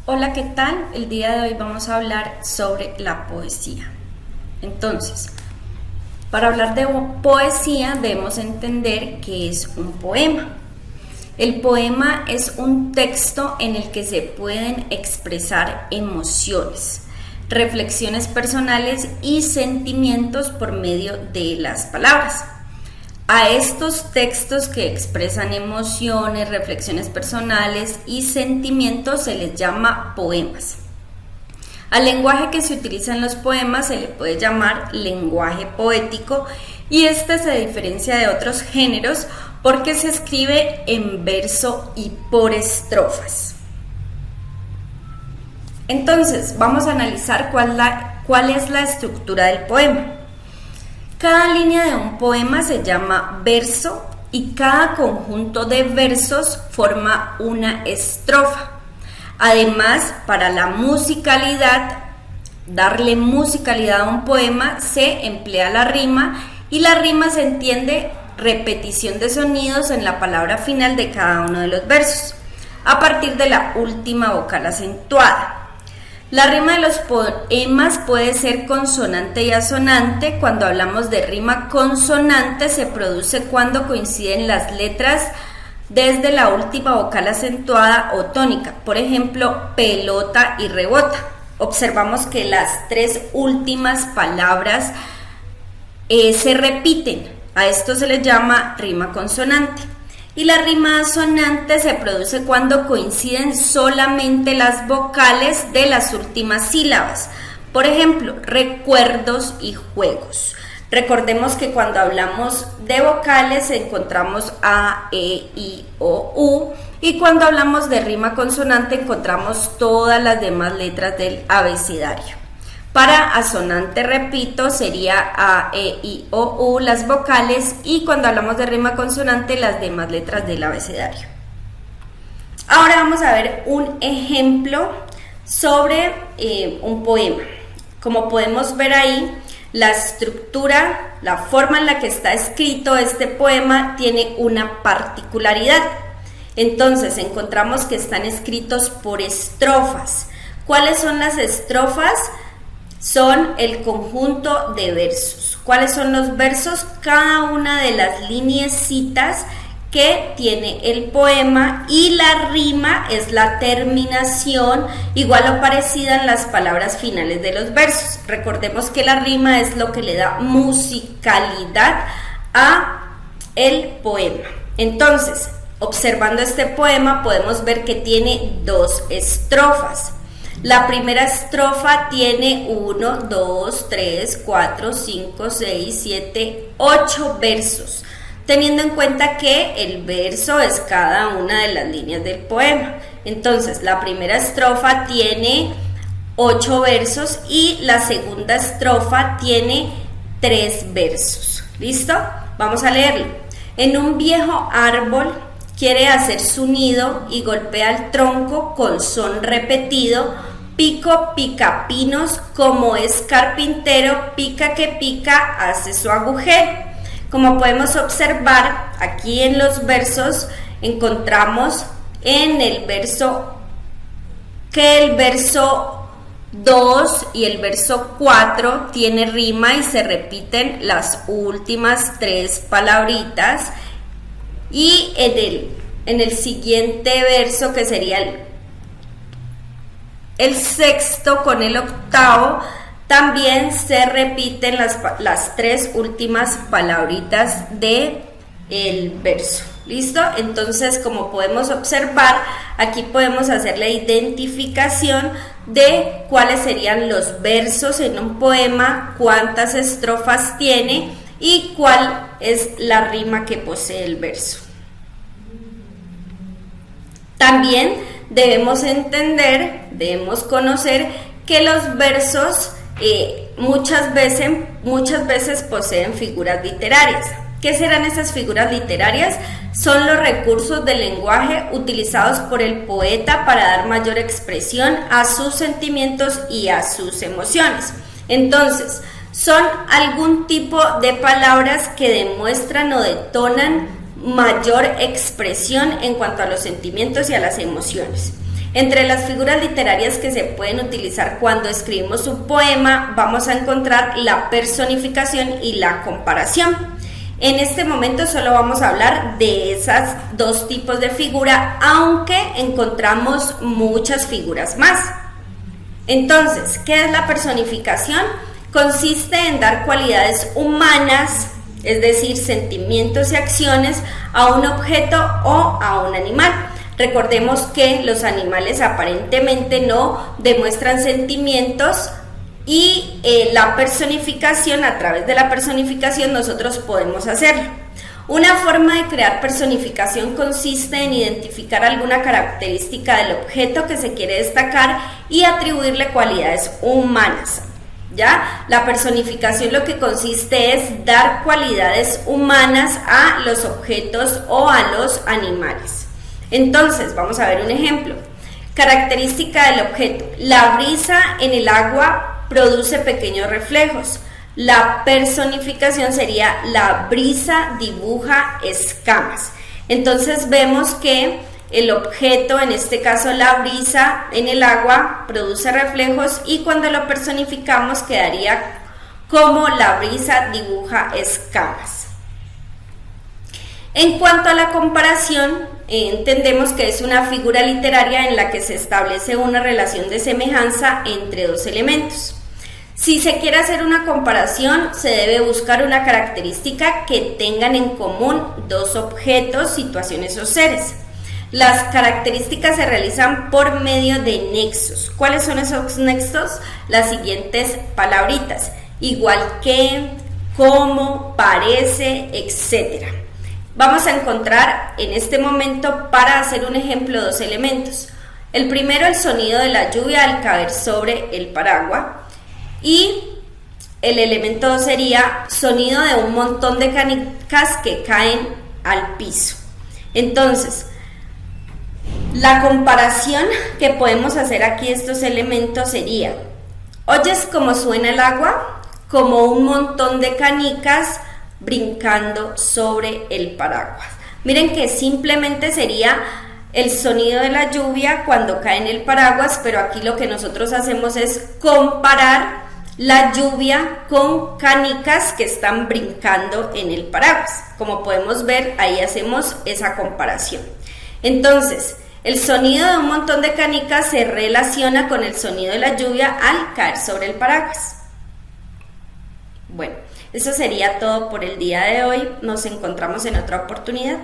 Hola, ¿qué tal? El día de hoy vamos a hablar sobre la poesía. Entonces, para hablar de poesía debemos entender qué es un poema. El poema es un texto en el que se pueden expresar emociones, reflexiones personales y sentimientos por medio de las palabras. A estos textos que expresan emociones, reflexiones personales y sentimientos se les llama poemas. Al lenguaje que se utiliza en los poemas se le puede llamar lenguaje poético y este se diferencia de otros géneros porque se escribe en verso y por estrofas. Entonces, vamos a analizar cuál es la estructura del poema. Cada línea de un poema se llama verso y cada conjunto de versos forma una estrofa. Además, para la musicalidad, darle musicalidad a un poema, se emplea la rima y la rima se entiende repetición de sonidos en la palabra final de cada uno de los versos, a partir de la última vocal acentuada. La rima de los poemas puede ser consonante y asonante. Cuando hablamos de rima consonante se produce cuando coinciden las letras desde la última vocal acentuada o tónica, por ejemplo, pelota y rebota. Observamos que las tres últimas palabras se repiten. A esto se le llama rima consonante. Y la rima asonante se produce cuando coinciden solamente las vocales de las últimas sílabas. Por ejemplo, recuerdos y juegos. Recordemos que cuando hablamos de vocales encontramos A, E, I, O, U. Y cuando hablamos de rima consonante encontramos todas las demás letras del abecedario. Para asonante, repito, sería A, E, I, O, U, las vocales, y cuando hablamos de rima consonante, las demás letras del abecedario. Ahora vamos a ver un ejemplo sobre un poema. Como podemos ver ahí, la estructura, la forma en la que está escrito este poema tiene una particularidad. Entonces, encontramos que están escritos por estrofas. ¿Cuáles son las estrofas? Son el conjunto de versos. ¿Cuáles son los versos? Cada una de las lineecitas que tiene el poema, y la rima es la terminación igual o parecida en las palabras finales de los versos. Recordemos que la rima es lo que le da musicalidad a el poema. Entonces, observando este poema podemos ver que tiene dos estrofas. La primera estrofa tiene 1, 2, 3, 4, 5, 6, 7, 8 versos, teniendo en cuenta que el verso es cada una de las líneas del poema. Entonces, la primera estrofa tiene 8 versos y la segunda estrofa tiene 3 versos. ¿Listo? Vamos a leerlo. En un viejo árbol quiere hacer su nido y golpea el tronco con son repetido. Pico pica pinos, como es carpintero, pica que pica, hace su agujero. Como podemos observar, aquí en los versos encontramos en el verso que el verso 2 y el verso 4 tiene rima y se repiten las últimas 3 palabritas, y en el siguiente verso, que sería el sexto con el octavo, también se repiten las 3 últimas palabritas del verso. ¿Listo? Entonces, como podemos observar, aquí podemos hacer la identificación de cuáles serían los versos en un poema, cuántas estrofas tiene y cuál es la rima que posee el verso. También debemos entender, debemos conocer que los versos muchas veces poseen figuras literarias. ¿Qué serán esas figuras literarias? Son los recursos del lenguaje utilizados por el poeta para dar mayor expresión a sus sentimientos y a sus emociones. Entonces, son algún tipo de palabras que demuestran o detonan mayor expresión en cuanto a los sentimientos y a las emociones. Entre las figuras literarias que se pueden utilizar cuando escribimos un poema, vamos a encontrar la personificación y la comparación. En este momento solo vamos a hablar de esas dos tipos de figura, aunque encontramos muchas figuras más. Entonces, ¿qué es la personificación? Consiste en dar cualidades humanas, es decir, sentimientos y acciones, a un objeto o a un animal. Recordemos que los animales aparentemente no demuestran sentimientos y la personificación, a través de la personificación nosotros podemos hacerlo. Una forma de crear personificación consiste en identificar alguna característica del objeto que se quiere destacar y atribuirle cualidades humanas. ¿Ya? La personificación lo que consiste es dar cualidades humanas a los objetos o a los animales. Entonces, vamos a ver un ejemplo. Característica del objeto. La brisa en el agua produce pequeños reflejos. La personificación sería la brisa dibuja escamas. Entonces vemos que el objeto, en este caso la brisa en el agua, produce reflejos y cuando lo personificamos quedaría como la brisa dibuja escamas. En cuanto a la comparación, entendemos que es una figura literaria en la que se establece una relación de semejanza entre dos elementos. Si se quiere hacer una comparación, se debe buscar una característica que tengan en común dos objetos, situaciones o seres. Las características se realizan por medio de nexos. ¿Cuáles son esos nexos? Las siguientes palabritas: igual que, como, parece, etc. Vamos a encontrar en este momento, para hacer un ejemplo, dos elementos. El primero, el sonido de la lluvia al caer sobre el paraguas, y el elemento 2 sería sonido de un montón de canicas que caen al piso. Entonces, la comparación que podemos hacer aquí de estos elementos sería: ¿oyes cómo suena el agua? Como un montón de canicas brincando sobre el paraguas. Miren que simplemente sería el sonido de la lluvia cuando cae en el paraguas, pero aquí lo que nosotros hacemos es comparar la lluvia con canicas que están brincando en el paraguas. Como podemos ver, ahí hacemos esa comparación. Entonces, el sonido de un montón de canicas se relaciona con el sonido de la lluvia al caer sobre el paraguas. Bueno, eso sería todo por el día de hoy. Nos encontramos en otra oportunidad.